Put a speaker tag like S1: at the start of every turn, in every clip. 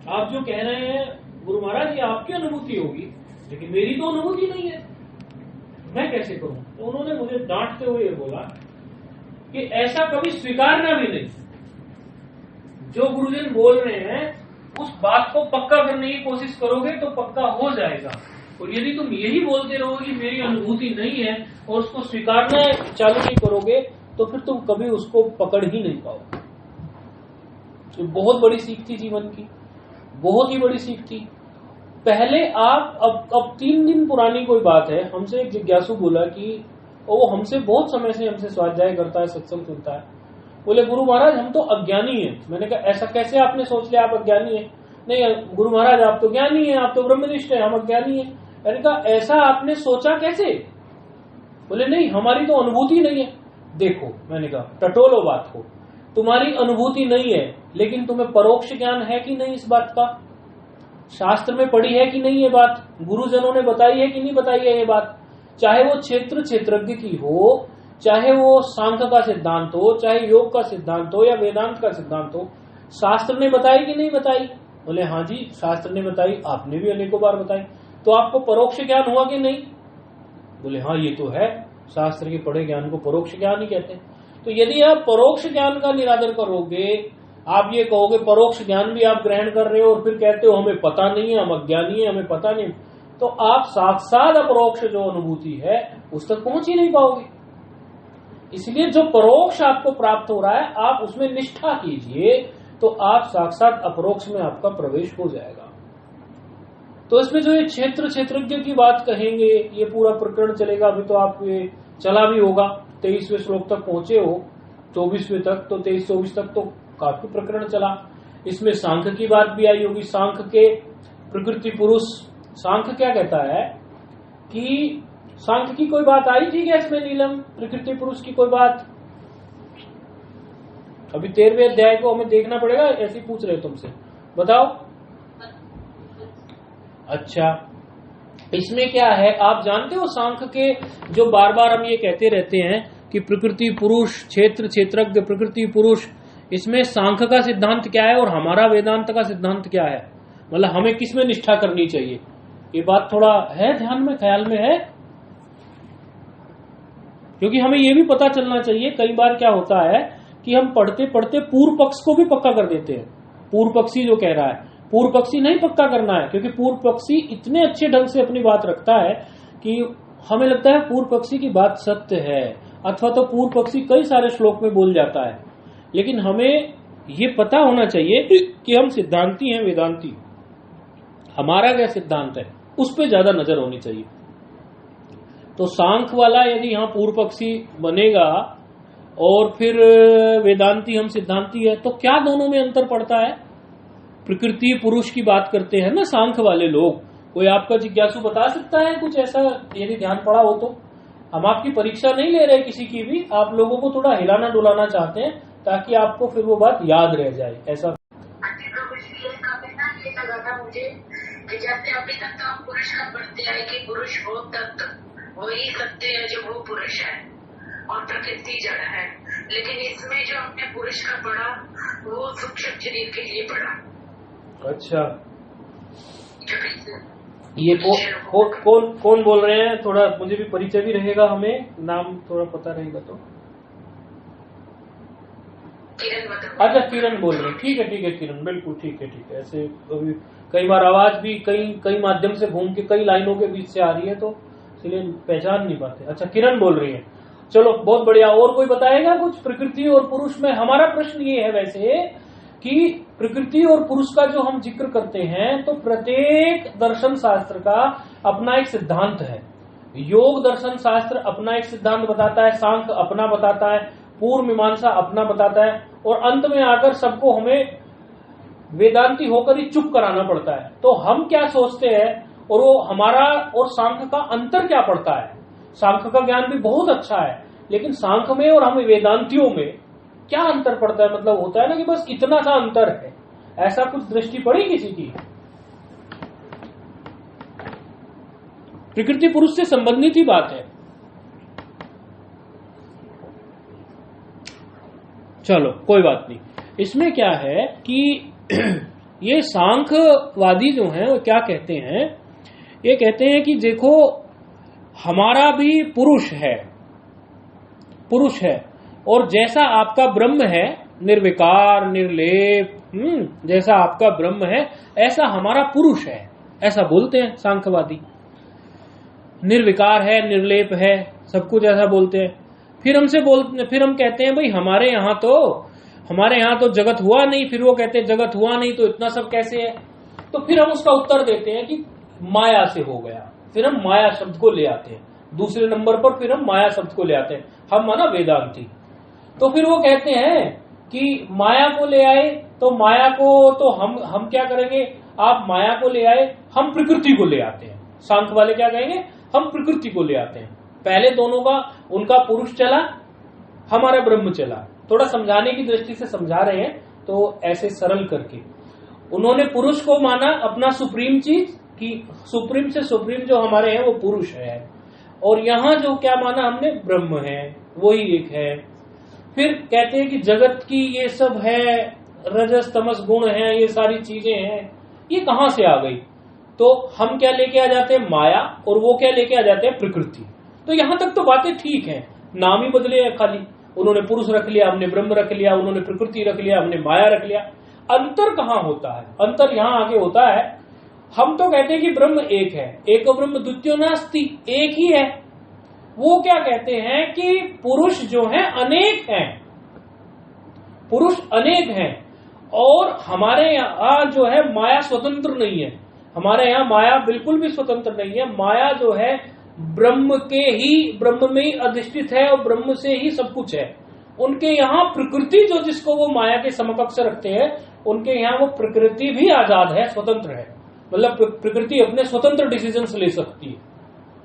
S1: आप जो कह रहे हैं गुरु महाराज ये आपकी अनुभूति होगी, लेकिन मेरी तो अनुभूति नहीं है, मैं कैसे करूं? तो उन्होंने मुझे डांटते हुए ये बोला कि ऐसा कभी स्वीकारना भी नहीं। जो गुरुजन बोल रहे हैं उस बात को पक्का करने की कोशिश करोगे तो पक्का हो जाएगा, और यदि तुम यही बोलते रहोगे कि मेरी अनुभूति नहीं है और उसको स्वीकारना चालू नहीं करोगे तो फिर तुम कभी उसको पकड़ ही नहीं पाओगे। तो बहुत बड़ी सीख थी जीवन की, बहुत ही बड़ी सीख थी। पहले आप अब 3 दिन पुरानी कोई बात है, हमसे एक जिज्ञासु बोला कि वो हमसे बहुत समय से हमसे स्वाध्याय करता है, सत्संग सुनता है, बोले गुरु महाराज हम तो अज्ञानी हैं। मैंने कहा ऐसा कैसे आपने सोच लिया आप अज्ञानी हैं? नहीं गुरु महाराज आप तो ज्ञानी हैं, आप तो ब्रह्मनिष्ठ हैं, हम अज्ञानी हैं। मैंने कहा ऐसा आपने सोचा कैसे? बोले नहीं हमारी तो अनुभूति नहीं है। देखो मैंने कहा टटोलो बात को, तुम्हारी अनुभूति नहीं है लेकिन तुम्हें परोक्ष ज्ञान है कि नहीं इस बात का? शास्त्र में पढ़ी है कि नहीं ये बात? गुरुजनों ने बताई है कि नहीं बताई है ये बात? चाहे वो क्षेत्रज्ञ की हो, चाहे वो सांख्य का सिद्धांत हो, चाहे योग का सिद्धांत हो या वेदांत का सिद्धांत हो, शास्त्र ने बताई कि नहीं बताई? बोले हाँ जी शास्त्र ने बताई, आपने भी अनेकों बार बताई। तो आपको परोक्ष ज्ञान हुआ कि नहीं? बोले हाँ ये तो है, शास्त्र के पढ़े ज्ञान को परोक्ष ज्ञान ही कहते हैं। तो यदि आप परोक्ष ज्ञान का निरादर करोगे, आप ये कहोगे परोक्ष ज्ञान भी आप ग्रहण कर रहे हो और फिर कहते हो हमें पता नहीं है, हम अज्ञानी है, हमें पता नहीं, तो आप साक्षात अपरोक्ष जो अनुभूति है उस तक पहुंच ही नहीं पाओगे। इसलिए जो परोक्ष आपको प्राप्त हो रहा है आप उसमें निष्ठा कीजिए, तो आप साक्षात अपरोक्ष में आपका प्रवेश हो जाएगा। तो इसमें जो ये क्षेत्रज्ञ की बात कहेंगे, ये पूरा प्रकरण चलेगा। अभी तो आप ये चला भी होगा, 23वें श्लोक तक पहुंचे हो, 24वें तक, तो 23-24 तक तो काफी प्रकरण चला। इसमें सांख्य की बात भी आई होगी। सांख्य के प्रकृति पुरुष, सांख्य क्या कहता है कि सांख्य की कोई बात आई थी क्या इसमें नीलम? प्रकृति पुरुष की कोई बात? अभी 13वें अध्याय को हमें देखना पड़ेगा, ऐसे ही पूछ रहे तुमसे, बताओ। अच्छा इसमें क्या है आप जानते हो? सांख्य के जो बार बार हम ये कहते रहते हैं कि प्रकृति पुरुष, क्षेत्रज्ञ, प्रकृति पुरुष, इसमें सांख्य का सिद्धांत क्या है और हमारा वेदांत का सिद्धांत क्या है? मतलब हमें किस में निष्ठा करनी चाहिए? ये बात थोड़ा है ध्यान में, ख्याल में है, क्योंकि हमें ये भी पता चलना चाहिए। कई बार क्या होता है कि हम पढ़ते पढ़ते पूर्व पक्ष को भी पक्का कर देते हैं। पूर्व पक्षी जो कह रहा है, पूर्व पक्षी नहीं पक्का करना है, क्योंकि पूर्व पक्षी इतने अच्छे ढंग से अपनी बात रखता है कि हमें लगता है पूर्व पक्षी की बात सत्य है, अथवा तो पूर्व पक्षी कई सारे श्लोक में बोल जाता है। लेकिन हमें ये पता होना चाहिए कि हम सिद्धांती हैं, वेदांती, हमारा क्या सिद्धांत है उस पर ज्यादा नजर होनी चाहिए। तो सांख्य वाला यदि यहाँ पूर्व पक्षी बनेगा और फिर वेदांती हम सिद्धांती है, तो क्या दोनों में अंतर पड़ता है? प्रकृति पुरुष की बात करते हैं ना सांख्य वाले लोग। कोई आपका जिज्ञासु बता सकता है कुछ ऐसा, यदि ध्यान पड़ा हो तो? हम आपकी परीक्षा नहीं ले रहे किसी की भी, आप लोगों को थोड़ा हिलाना डुलाना चाहते हैं ताकि आपको फिर वो बात याद रह जाए, ऐसा।
S2: मुझे कि जैसे अभी तक तो हम पुरुष का पढ़ते आए कि पुरुष वो तत्व वही सत्य है जो वो पुरुष है और प्रकृति जड़ है, लेकिन इसमें जो हमने पुरुष का पढ़ा वो सूक्ष्म शरीर के लिए पढ़ा।
S1: अच्छा ये कौन बोल रहे हैं? थोड़ा मुझे भी परिचय भी रहेगा, हमें नाम थोड़ा पता रहेगा तो। अच्छा किरण बोल रहे हैं, ठीक है किरण, बिल्कुल ठीक है। ऐसे अभी कई बार आवाज भी कई माध्यम से घूम के कई लाइनों के बीच से आ रही है, तो इसलिए पहचान नहीं पाते। अच्छा किरण बोल रही है, चलो बहुत बढ़िया। और कोई बताएगा कुछ प्रकृति और पुरुष में? हमारा प्रश्न ये है वैसे कि प्रकृति और पुरुष का जो हम जिक्र करते हैं, तो प्रत्येक दर्शन शास्त्र का अपना एक सिद्धांत है। योग दर्शन शास्त्र अपना एक सिद्धांत बताता है, सांख्य अपना बताता है, पूर्व मीमांसा अपना बताता है, और अंत में आकर सबको हमें वेदांती होकर ही चुप कराना पड़ता है। तो हम क्या सोचते हैं और वो हमारा और सांख्य का अंतर क्या पड़ता है? सांख्य का ज्ञान भी बहुत अच्छा है, लेकिन सांख्य में और हमें वेदांतियों में क्या अंतर पड़ता है? मतलब होता है ना कि बस इतना सा अंतर है, ऐसा कुछ दृष्टि पड़ी किसी की? प्रकृति पुरुष से संबंधित ही बात है। चलो कोई बात नहीं। इसमें क्या है कि ये सांख्यवादी जो हैं वो क्या कहते हैं, ये कहते हैं कि देखो हमारा भी पुरुष है और जैसा आपका ब्रह्म है निर्विकार निर्लेप, जैसा आपका ब्रह्म है ऐसा हमारा पुरुष है, ऐसा बोलते हैं सांख्यवादी। निर्विकार है, निर्लेप है, सब कुछ ऐसा बोलते हैं। फिर हम कहते हैं भाई हमारे यहाँ तो जगत हुआ नहीं। फिर वो कहते हैं जगत हुआ नहीं तो इतना सब कैसे है। तो फिर हम उसका उत्तर देते हैं कि माया से हो गया। फिर हम माया शब्द को ले आते हैं दूसरे नंबर पर, फिर हम माया शब्द को ले आते हैं, हम माना वेदांती। तो फिर वो कहते हैं कि माया को ले आए तो माया को तो हम क्या करेंगे, आप माया को ले आए, हम प्रकृति को ले आते हैं। सांख्य वाले क्या कहेंगे, हम प्रकृति को ले आते हैं। पहले दोनों का, उनका पुरुष चला, हमारा ब्रह्म चला। थोड़ा समझाने की दृष्टि से समझा रहे हैं तो ऐसे सरल करके। उन्होंने पुरुष को माना अपना सुप्रीम चीज, कि सुप्रीम से सुप्रीम जो हमारे हैं वो पुरुष है, और यहां जो क्या माना हमने, ब्रह्म है, वही एक है। फिर कहते हैं कि जगत की ये सब है, रजस तमस गुण है, ये सारी चीजें हैं, ये कहां से आ गई। तो हम क्या लेके आ जाते हैं, माया, और वो क्या लेके आ जाते हैं, प्रकृति। तो यहां तक तो बातें ठीक है, नाम ही बदले हैं खाली। उन्होंने पुरुष रख लिया, हमने ब्रह्म रख लिया, उन्होंने प्रकृति रख लिया, हमने माया रख लिया। अंतर कहां होता है, अंतर यहां आगे होता है। हम तो कहते हैं कि ब्रह्म एक है, एको ब्रह्म द्वितीयो नास्ति, एक ही है। वो क्या कहते हैं कि पुरुष जो है अनेक हैं, पुरुष अनेक हैं, और हमारे यहाँ जो है माया स्वतंत्र नहीं है। हमारे यहाँ माया बिल्कुल भी स्वतंत्र नहीं है। माया जो है ब्रह्म में ही अधिष्ठित है और ब्रह्म से ही सब कुछ है। उनके यहाँ प्रकृति जो, जिसको वो माया के समकक्ष रखते हैं, उनके यहाँ वो प्रकृति भी आजाद है, स्वतंत्र है। मतलब प्रकृति अपने स्वतंत्र डिसीजंस ले सकती है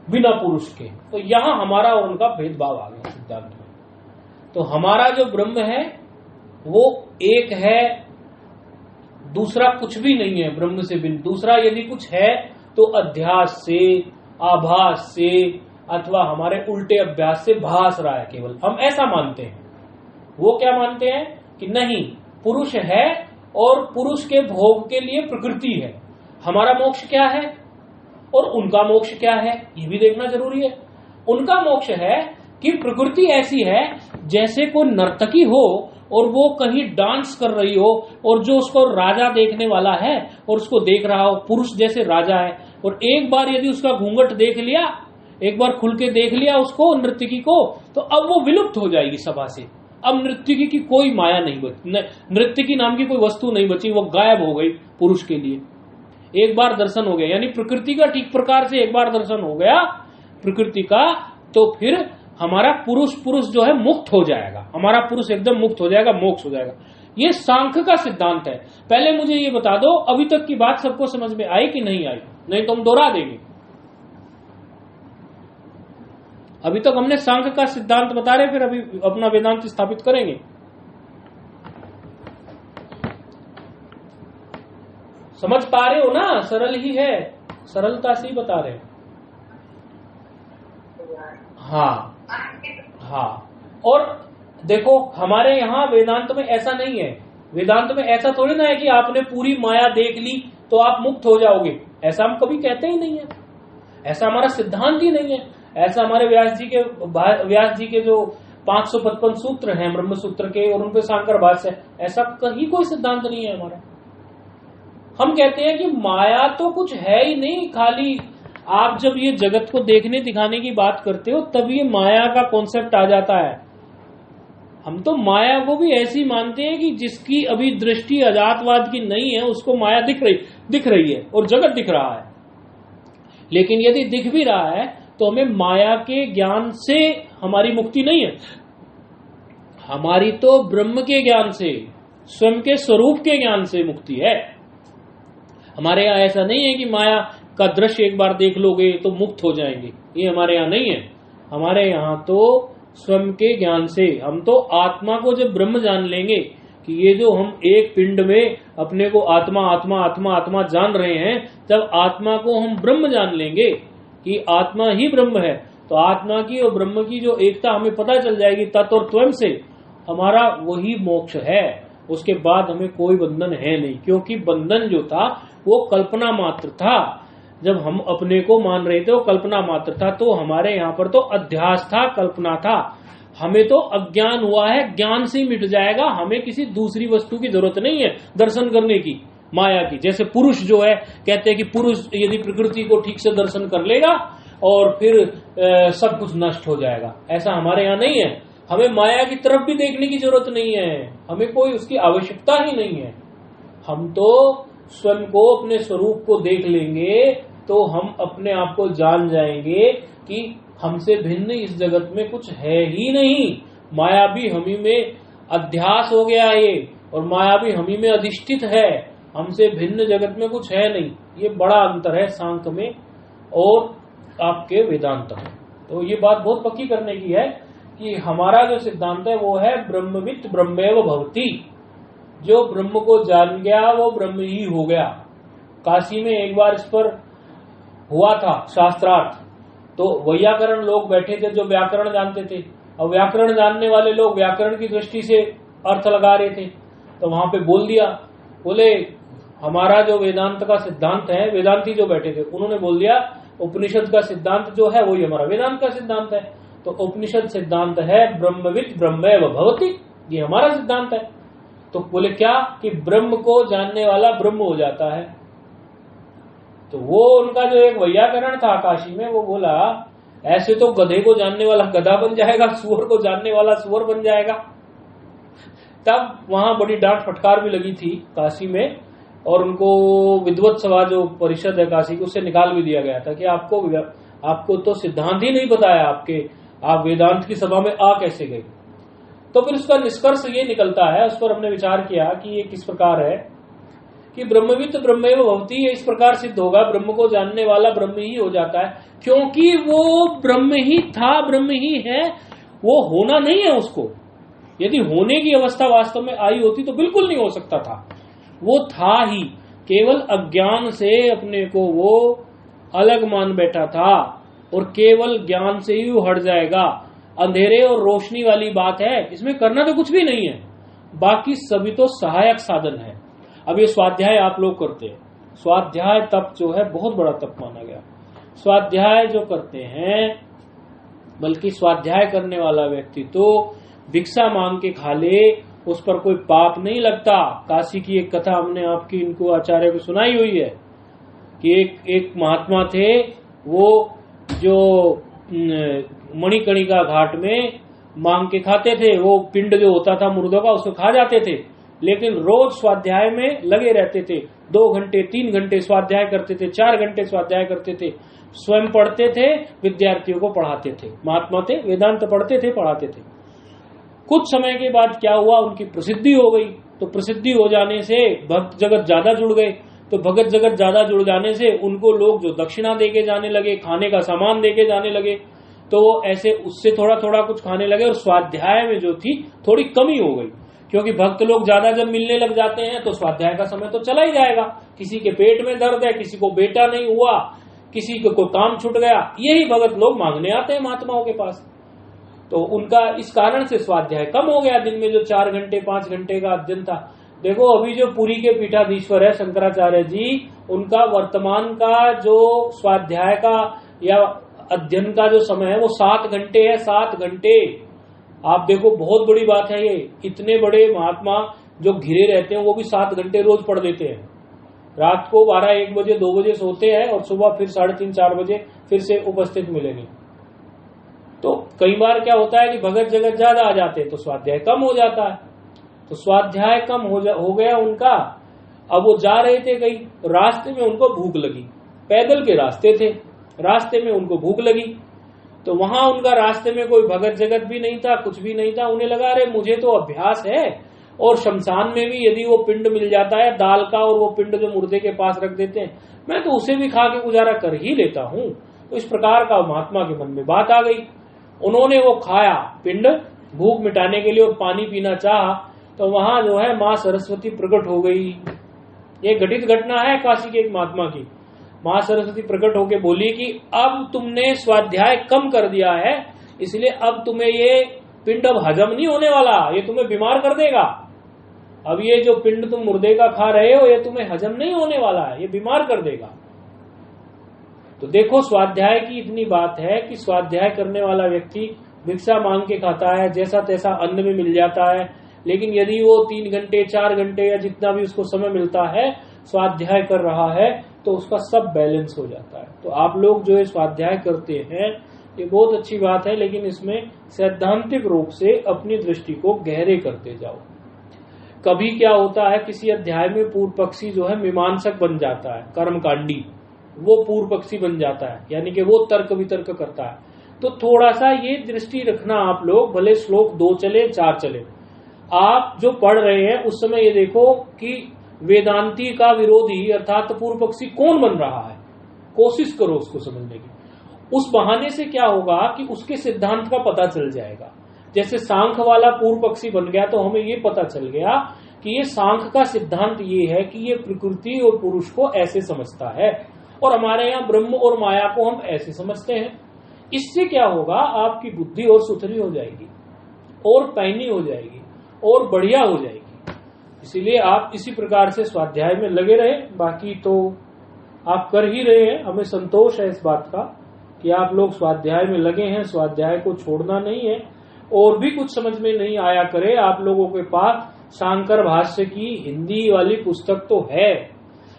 S1: बिना पुरुष के। तो यहाँ हमारा और उनका भेदभाव आ गया सिद्धांत में। तो हमारा जो ब्रह्म है वो एक है, दूसरा कुछ भी नहीं है ब्रह्म से भिन्न। दूसरा यदि कुछ है तो अध्यास से, आभास से, अथवा हमारे उल्टे अभ्यास से भास रहा है केवल, हम ऐसा मानते हैं। वो क्या मानते हैं कि नहीं, पुरुष है और पुरुष के भोग के लिए प्रकृति है। हमारा मोक्ष क्या है और उनका मोक्ष क्या है, ये भी देखना जरूरी है। उनका मोक्ष है कि प्रकृति ऐसी है जैसे कोई नर्तकी हो और वो कहीं डांस कर रही हो, और जो उसको राजा देखने वाला है और उसको देख रहा हो, पुरुष जैसे राजा है, और एक बार यदि उसका घूंघट देख लिया, एक बार खुल के देख लिया उसको, नर्तकी को, तो अब वो विलुप्त हो जाएगी सभा से। अब नर्तकी की कोई माया नहीं बची, नर्तकी नाम की कोई वस्तु नहीं बची, वो गायब हो गई पुरुष के लिए। एक बार दर्शन हो गया, यानी प्रकृति का ठीक प्रकार से एक बार दर्शन हो गया प्रकृति का, तो फिर हमारा पुरुष जो है मुक्त हो जाएगा, हमारा पुरुष एकदम मुक्त हो जाएगा, मोक्ष हो जाएगा। ये सांख्य का सिद्धांत है। पहले मुझे ये बता दो, अभी तक की बात सबको समझ में आई कि नहीं आई, नहीं तो हम दोहरा देंगे। अभी तक हमने सांख्य का सिद्धांत बता रहे, फिर अभी अपना वेदांत स्थापित करेंगे। समझ पा रहे हो ना, सरल ही है, सरलता से ही बता रहे। हाँ हाँ, और देखो हमारे यहाँ वेदांत में ऐसा नहीं है। वेदांत में ऐसा थोड़ी ना है कि आपने पूरी माया देख ली तो आप मुक्त हो जाओगे, ऐसा हम कभी कहते ही नहीं है। ऐसा हमारा सिद्धांत ही नहीं है। ऐसा हमारे व्यास जी के जो 555 सूत्र हैं ब्रह्म सूत्र के, और उनपे शांकर भाष्य, ऐसा कहीं कोई सिद्धांत नहीं है हमारा। हम कहते हैं कि माया तो कुछ है ही नहीं, खाली आप जब ये जगत को देखने दिखाने की बात करते हो तब ये माया का कॉन्सेप्ट आ जाता है। हम तो माया को भी ऐसी मानते हैं कि जिसकी अभी दृष्टि अजातवाद की नहीं है, उसको माया दिख रही है और जगत दिख रहा है। लेकिन यदि दिख भी रहा है तो हमें माया के ज्ञान से हमारी मुक्ति नहीं है, हमारी तो ब्रह्म के ज्ञान से, स्वयं के स्वरूप के ज्ञान से मुक्ति है। हमारे यहाँ ऐसा नहीं है कि माया का दृश्य एक बार देख लोगे तो मुक्त हो जाएंगे, ये हमारे यहाँ नहीं है। हमारे यहाँ तो स्वयं के ज्ञान से, हम तो आत्मा को जब ब्रह्म जान लेंगे कि ये जो हम एक पिंड में अपने को आत्मा आत्मा आत्मा आत्मा जान रहे हैं, जब आत्मा को हम ब्रह्म जान लेंगे कि आत्मा ही ब्रह्म है, तो आत्मा की और ब्रह्म की जो एकता हमें पता चल जाएगी तत् और त्वम से, हमारा वही मोक्ष है। उसके बाद हमें कोई बंधन है नहीं, क्योंकि बंधन जो था वो कल्पना मात्र था। जब हम अपने को मान रहे थे वो कल्पना मात्र था, तो हमारे यहाँ पर तो अध्यास था, कल्पना था। हमें तो अज्ञान हुआ है, ज्ञान से ही मिट जाएगा। हमें किसी दूसरी वस्तु की जरूरत नहीं है दर्शन करने की, माया की। जैसे पुरुष जो है, कहते हैं कि पुरुष यदि प्रकृति को ठीक से दर्शन कर लेगा और फिर सब कुछ नष्ट हो जाएगा, ऐसा हमारे यहाँ नहीं है। हमें माया की तरफ भी देखने की जरूरत नहीं है, हमें कोई उसकी आवश्यकता ही नहीं है। हम तो स्वयं को, अपने स्वरूप को देख लेंगे तो हम अपने आप को जान जाएंगे कि हमसे भिन्न इस जगत में कुछ है ही नहीं। माया भी हमी में अध्यास हो गया है और माया भी हमी में अधिष्ठित है, हमसे भिन्न जगत में कुछ है नहीं। ये बड़ा अंतर है सांख्य में और आपके वेदांत में। तो ये बात बहुत पक्की करने की है कि हमारा जो सिद्धांत है वो है ब्रह्मवित् ब्रह्मेव भवति। जो ब्रह्म को जान गया वो ब्रह्म ही हो गया। काशी में एक बार इस पर हुआ था शास्त्रार्थ, तो वैयाकरण लोग बैठे थे जो व्याकरण जानते थे, और व्याकरण जानने वाले लोग व्याकरण की दृष्टि से अर्थ लगा रहे थे। तो वहां पे बोल दिया, बोले हमारा जो वेदांत का सिद्धांत है, वेदांती जो बैठे थे उन्होंने बोल दिया उपनिषद का सिद्धांत जो है वही हमारा वेदांत का सिद्धांत है। तो उपनिषद सिद्धांत है ब्रह्मवित् ब्रह्मेव भवति, ये हमारा सिद्धांत है। तो बोले क्या कि ब्रह्म को जानने वाला ब्रह्म हो जाता है। तो वो उनका जो एक वैयाकरण था काशी में, वो बोला ऐसे तो गधे को जानने वाला गधा बन जाएगा, सुअर को जानने वाला सुअर बन जाएगा। तब वहां बड़ी डांट फटकार भी लगी थी काशी में, और उनको विद्वत सभा जो परिषद है काशी की उससे निकाल भी दिया गया था कि आपको तो सिद्धांत ही नहीं बताया, आप वेदांत की सभा में आ कैसे गए। तो फिर उसका निष्कर्ष ये निकलता है, उस पर हमने विचार किया कि ये किस प्रकार है कि ब्रह्मवित् ब्रह्मेव भवति, ये इस प्रकार सिद्ध होगा ब्रह्म को जानने वाला ब्रह्म ही हो जाता है, क्योंकि वो ब्रह्म ही था, ब्रह्म ही है, वो होना नहीं है उसको। यदि होने की अवस्था वास्तव में आई होती तो बिल्कुल नहीं हो सकता था, वो था ही, केवल अज्ञान से अपने को वो अलग मान बैठा था और केवल ज्ञान से ही वो हट जाएगा। अंधेरे और रोशनी वाली बात है, इसमें करना तो कुछ भी नहीं है, बाकी सभी तो सहायक साधन है। अब ये स्वाध्याय आप लोग करते हैं, स्वाध्याय तप जो है बहुत बड़ा तप माना गया। स्वाध्याय जो करते हैं, बल्कि स्वाध्याय करने वाला व्यक्ति तो भिक्षा मांग के खा ले, उस पर कोई पाप नहीं लगता। काशी की एक कथा हमने आपकी इनको आचार्य को सुनाई हुई है कि एक महात्मा थे, वो जो मणिकर्णिका घाट में मांग के खाते थे, वो पिंड जो होता था मुर्दों का उसको खा जाते थे, लेकिन रोज स्वाध्याय में लगे रहते थे। 2 घंटे 3 घंटे स्वाध्याय करते थे, 4 घंटे स्वाध्याय करते थे, स्वयं पढ़ते थे, विद्यार्थियों को पढ़ाते थे। महात्मा थे, वेदांत पढ़ते थे, पढ़ाते थे। कुछ समय के बाद क्या हुआ, उनकी प्रसिद्धि हो गई। तो प्रसिद्धि हो जाने से भक्त जगत ज्यादा जुड़ गए, तो भगत जगत ज्यादा जुड़ जाने से उनको लोग जो दक्षिणा देके जाने लगे, खाने का सामान देके जाने लगे, तो वो ऐसे उससे थोड़ा थोड़ा कुछ खाने लगे और स्वाध्याय में जो थी थोड़ी कमी हो गई। क्योंकि भक्त लोग ज्यादा जब मिलने लग जाते हैं तो स्वाध्याय का समय तो चला ही जाएगा। किसी के पेट में दर्द है, किसी को बेटा नहीं हुआ, किसी को काम छूट गया, यही भगत लोग मांगने आते हैं महात्माओं के पास। तो उनका इस कारण से स्वाध्याय कम हो गया। दिन में जो 4 घंटे 5 घंटे का अध्ययन था, देखो अभी जो पुरी के पीठाधीश्वर है शंकराचार्य जी, उनका वर्तमान का जो स्वाध्याय का या अध्ययन का जो समय है वो 7 घंटे है। 7 घंटे आप देखो, बहुत बड़ी बात है ये। इतने बड़े महात्मा जो घिरे रहते हैं वो भी 7 घंटे रोज पढ़ देते हैं। रात को 12-1 बजे 2 बजे सोते हैं और सुबह फिर 3:30-4 बजे फिर से उपस्थित मिलेंगे। तो कई बार क्या होता है कि भगत जगत ज्यादा आ जाते हैं तो स्वाध्याय कम हो जाता है। तो स्वाध्याय कम हो गया उनका। अब वो जा रहे थे कहीं, रास्ते में उनको भूख लगी, पैदल के रास्ते थे, रास्ते में उनको भूख लगी। तो वहां उनका रास्ते में कोई भगत जगत भी नहीं था, कुछ भी नहीं था। उन्हें लगा रहे मुझे तो अभ्यास है, और शमशान में भी यदि वो पिंड मिल जाता है दाल का, और वो पिंड जो मुर्दे के पास रख देते हैं, मैं तो उसे भी खा के गुजारा कर ही लेता हूं। तो इस प्रकार का महात्मा के मन में बात आ गई। उन्होंने वो खाया पिंड भूख मिटाने के लिए और पानी पीना चाहा, तो वहां जो है मां सरस्वती प्रकट हो गई। ये घटित घटना है काशी के एक महात्मा की। मां सरस्वती प्रकट होकर बोली कि अब तुमने स्वाध्याय कम कर दिया है, इसलिए अब तुम्हें ये पिंड अब हजम नहीं होने वाला, ये तुम्हें बीमार कर देगा। अब ये जो पिंड तुम मुर्दे का खा रहे हो ये तुम्हें हजम नहीं होने वाला है, ये बीमार कर देगा। तो देखो स्वाध्याय की इतनी बात है कि स्वाध्याय करने वाला व्यक्ति भिक्षा मांग के खाता है, जैसा तैसा अन्न में मिल जाता है, लेकिन यदि वो 3 घंटे 4 घंटे या जितना भी उसको समय मिलता है स्वाध्याय कर रहा है तो उसका सब बैलेंस हो जाता है। तो आप लोग जो है स्वाध्याय करते हैं ये बहुत अच्छी बात है, लेकिन इसमें सैद्धांतिक रूप से अपनी दृष्टि को गहरे करते जाओ। कभी क्या होता है किसी अध्याय में पूर्व पक्षी जो है मीमांसक बन जाता है, कर्मकांडी, वो पूर्व पक्षी बन जाता है, यानी कि वो तर्क वितर्क करता है। तो थोड़ा सा ये दृष्टि रखना आप लोग, भले श्लोक 2 चले 4 चले, आप जो पढ़ रहे हैं उस समय ये देखो कि वेदांती का विरोधी अर्थात पूर्व पक्षी कौन बन रहा है, कोशिश करो उसको समझने की। उस बहाने से क्या होगा कि उसके सिद्धांत का पता चल जाएगा। जैसे सांख वाला पूर्व पक्षी बन गया तो हमें ये पता चल गया कि ये सांख का सिद्धांत ये है कि ये प्रकृति और पुरुष को ऐसे समझता है और हमारे यहाँ ब्रह्म और माया को हम ऐसे समझते हैं। इससे क्या होगा, आपकी बुद्धि और सुथरी हो जाएगी और पैनी हो जाएगी और बढ़िया हो जाएगी। इसीलिए आप इसी प्रकार से स्वाध्याय में लगे रहे। बाकी तो आप कर ही रहे हैं, हमें संतोष है इस बात का कि आप लोग स्वाध्याय में लगे हैं। स्वाध्याय को छोड़ना नहीं है। और भी कुछ समझ में नहीं आया करे, आप लोगों के पास शांकर भाष्य की हिंदी वाली पुस्तक तो है,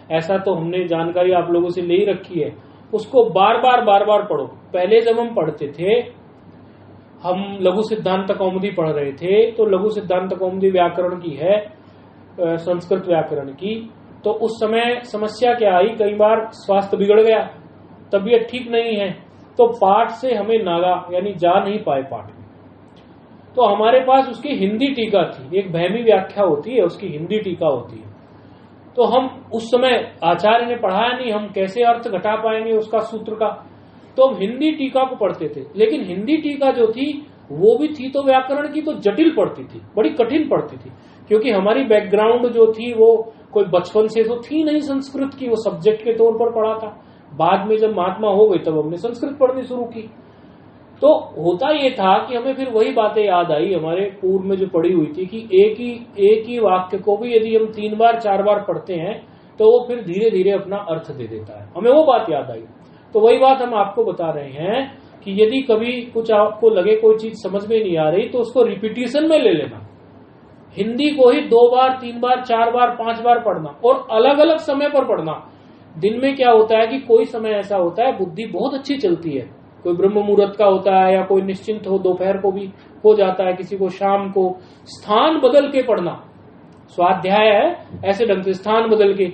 S1: ऐसा तो हमने जानकारी आप लोगों से ले ही रखी है। उसको बार बार पढ़ो। पहले जब हम पढ़ते थे, हम लघु सिद्धांत कौमुदी पढ़ रहे थे, तो लघु सिद्धांत कौमुदी व्याकरण की है, संस्कृत व्याकरण की। तो उस समय समस्या क्या आई, कई बार स्वास्थ्य बिगड़ गया, तबीयत ठीक नहीं है, तो पाठ से हमें नागा यानी जा नहीं पाए पाठ में। तो हमारे पास उसकी हिंदी टीका थी, एक भैमी व्याख्या होती है, उसकी हिंदी टीका होती है। तो हम उस समय आचार्य ने पढ़ाया नहीं, हम कैसे अर्थ घटा पाएंगे उसका सूत्र का, तो हम हिंदी टीका को पढ़ते थे। लेकिन हिंदी टीका जो थी वो भी थी तो व्याकरण की तो जटिल पढ़ती थी, बड़ी कठिन पढ़ती थी, क्योंकि हमारी बैकग्राउंड जो थी वो कोई बचपन से तो थी नहीं संस्कृत की, वो सब्जेक्ट के तौर पर पढ़ा था। बाद में जब महात्मा हो गई तब हमने संस्कृत पढ़नी शुरू की। तो होता ये था कि हमें फिर वही बातें याद आई हमारे पूर्व में जो पढ़ी हुई थी कि एक ही वाक्य को भी यदि हम 3 बार 4 बार पढ़ते हैं तो वो फिर धीरे धीरे अपना अर्थ दे देता है। हमें वो बात याद आई। तो वही बात हम आपको बता रहे हैं कि यदि कभी कुछ आपको लगे कोई चीज समझ में नहीं आ रही तो उसको रिपीटिशन में ले लेना। हिंदी को ही 2 बार 3 बार 4 बार 5 बार पढ़ना और अलग अलग समय पर पढ़ना। दिन में क्या होता है कि कोई समय ऐसा होता है बुद्धि बहुत अच्छी चलती है, कोई ब्रह्म मुहूर्त का होता है या कोई निश्चिंत हो, दोपहर को भी हो जाता है, किसी को शाम को। स्थान बदल के पढ़ना, स्वाध्याय है ऐसे ढंग से स्थान बदल के।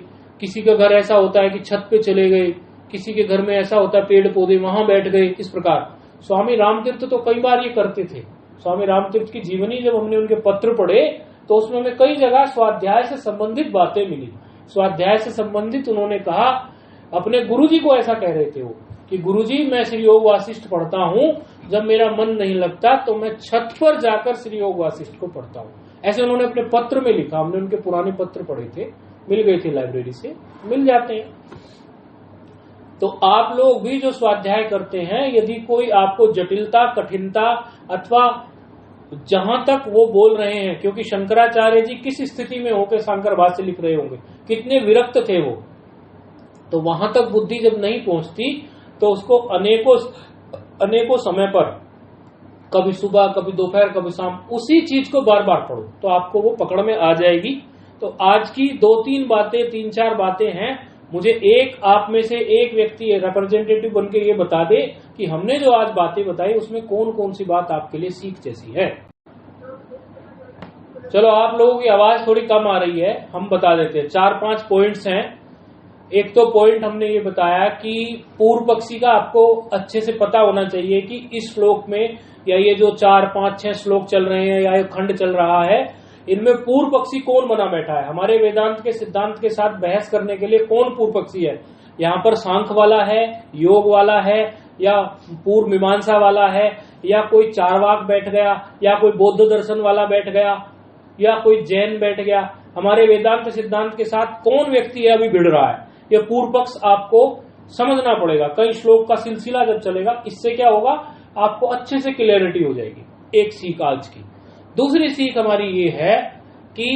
S1: किसी का घर ऐसा होता है कि छत पे चले गए, किसी के घर में ऐसा होता है पेड़ पौधे वहां बैठ गए। इस प्रकार स्वामी रामतीर्थ तो कई बार ये करते थे। स्वामी रामतीर्थ की जीवनी जब हमने उनके पत्र पढ़े तो उसमें हमें कई जगह स्वाध्याय से संबंधित बातें मिली। स्वाध्याय से संबंधित उन्होंने कहा, अपने गुरुजी को ऐसा कह रहे थे वो कि गुरुजी मैं श्री योग वासिष्ठ पढ़ता हूँ, जब मेरा मन नहीं लगता तो मैं छत पर जाकर श्री योग वासिष्ठ को पढ़ता हूँ। ऐसे उन्होंने अपने पत्र में लिखा। हमने उनके पुराने पत्र पढ़े थे, मिल गए थे लाइब्रेरी से, मिल जाते हैं। तो आप लोग भी जो स्वाध्याय करते हैं, यदि कोई आपको जटिलता कठिनता अथवा जहां तक वो बोल रहे हैं, क्योंकि शंकराचार्य जी किस स्थिति में होकर शंकर भाष्य लिख रहे होंगे, कितने विरक्त थे वो, तो वहां तक बुद्धि जब नहीं पहुंचती तो उसको अनेकों समय पर, कभी सुबह कभी दोपहर कभी शाम, उसी चीज को बार बार पढ़ो तो आपको वो पकड़ में आ जाएगी। तो आज की 2-3 बातें 3-4 बातें हैं, मुझे आप में से एक व्यक्ति रिप्रेजेंटेटिव बन के ये बता दे कि हमने जो आज बातें बताई उसमें कौन कौन सी बात आपके लिए सीख जैसी है। चलो, आप लोगों की आवाज थोड़ी कम आ रही है, हम बता देते हैं। 4-5 पॉइंट्स हैं। एक तो पॉइंट हमने ये बताया कि पूर्व पक्षी का आपको अच्छे से पता होना चाहिए कि इस श्लोक में या ये जो 4-5-6 श्लोक चल रहे हैं या ये खंड चल रहा है, इनमें पूर्व पक्षी कौन बना बैठा है। हमारे वेदांत के सिद्धांत के साथ बहस करने के लिए कौन पूर्व पक्षी है। यहाँ पर सांख्य वाला है, योग वाला है, या पूर्व मीमांसा वाला है, या कोई चारवाक बैठ गया, या कोई बौद्ध दर्शन वाला बैठ गया, या कोई जैन बैठ गया। हमारे वेदांत सिद्धांत के साथ कौन व्यक्ति है अभी भिड़ रहा है, यह पूर्व पक्ष आपको समझना पड़ेगा। कई श्लोक का सिलसिला जब चलेगा, इससे क्या होगा, आपको अच्छे से क्लियरिटी हो जाएगी। एक सीख आज की। दूसरी सीख हमारी ये है कि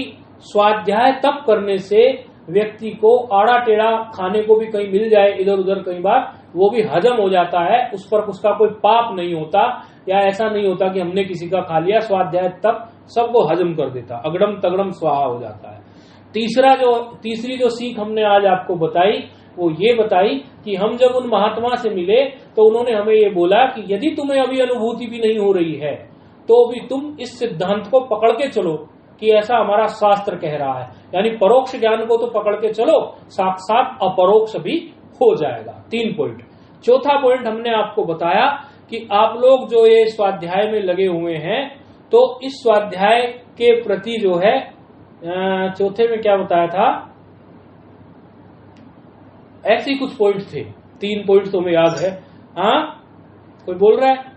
S1: स्वाध्याय तप करने से व्यक्ति को आड़ा टेढ़ा खाने को भी कहीं मिल जाए इधर उधर कई बार वो भी हजम हो जाता है, उस पर उसका कोई पाप नहीं होता, या ऐसा नहीं होता कि हमने किसी का खा लिया। स्वाध्याय तप सबको हजम कर देता, अगड़म तगड़म स्वाहा हो जाता है। तीसरी जो सीख हमने आज आपको बताई वो ये बताई कि हम जब उन महात्मा से मिले तो उन्होंने हमें ये बोला कि यदि तुम्हें अभी अनुभूति भी नहीं हो रही है तो भी तुम इस सिद्धांत को पकड़ के चलो कि ऐसा हमारा शास्त्र कह रहा है, यानी परोक्ष ज्ञान को तो पकड़ के चलो, साक्षात अपरोक्ष भी हो जाएगा। 3 पॉइंट। चौथा पॉइंट हमने आपको बताया कि आप लोग जो ये स्वाध्याय में लगे हुए हैं तो इस स्वाध्याय के प्रति जो है चौथे में क्या बताया था, ऐसे ही कुछ पॉइंट थे, 3 पॉइंट तो हमें याद है। हाँ कोई बोल रहा है?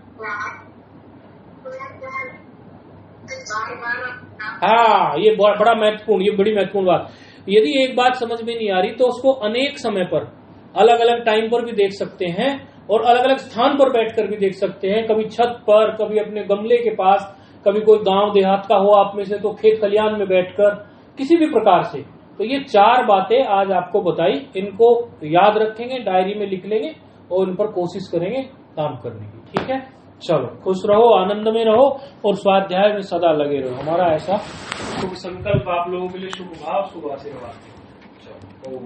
S1: हाँ ये बड़ा महत्वपूर्ण, ये बड़ी महत्वपूर्ण बात। यदि एक बात समझ में नहीं आ रही तो उसको अनेक समय पर अलग अलग टाइम पर भी देख सकते हैं और अलग अलग स्थान पर बैठकर भी देख सकते हैं, कभी छत पर, कभी अपने गमले के पास, कभी कोई गांव देहात का हो आप में से तो खेत खलियान में बैठकर, किसी भी प्रकार से। तो ये 4 बातें आज आपको बताई, इनको याद रखेंगे, डायरी में लिख लेंगे और इन पर कोशिश करेंगे काम करने की। ठीक है, चलो खुश रहो, आनंद में रहो और स्वाध्याय में सदा लगे रहो। हमारा ऐसा शुभ संकल्प आप लोगों के लिए, शुभ भाव, शुभ आशीर्वाद। चलो।